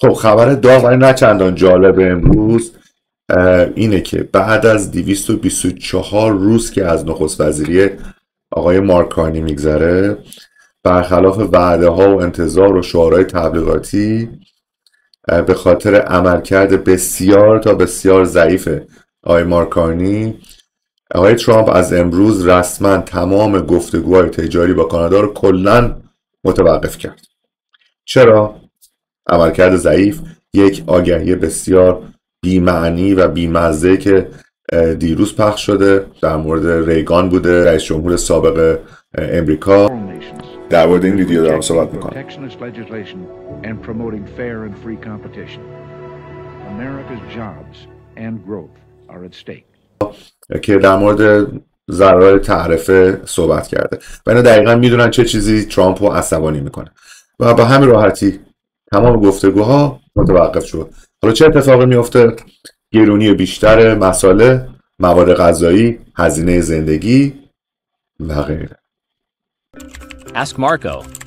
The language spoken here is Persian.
خب خبر داغ ولی نه چندان جالب امروز اینه که بعد از 224 روز که از نخست وزیری آقای مارک کارنی میگذره، برخلاف وعده ها و انتظار و شعارهای تبلیغاتی، به خاطر عملکرد بسیار تا بسیار ضعیف آقای مارک کارنی، آقای ترامپ از امروز رسما تمام گفتگوهای تجاری با کانادا رو کلاً متوقف کرد. چرا؟ عملکرد ضعیف، یک آگهی بسیار بی‌معنی و بی‌مزه که دیروز پخش شده در مورد ریگان بوده، رئیس جمهور سابق امریکا. در مورد این ویدیو دارم صحبت میکنم. که در مورد ضرر تعرفه صحبت کرده و اینا دقیقا میدونن چه چیزی ترامپ رو عصبانی میکنه و با همین راحتی تمام گفتگوها متوقف شد. حالا چه اتفاقی میفته؟ گرونی بیشتر مساله، مواد غذایی، هزینه زندگی و غیره. Ask Marco.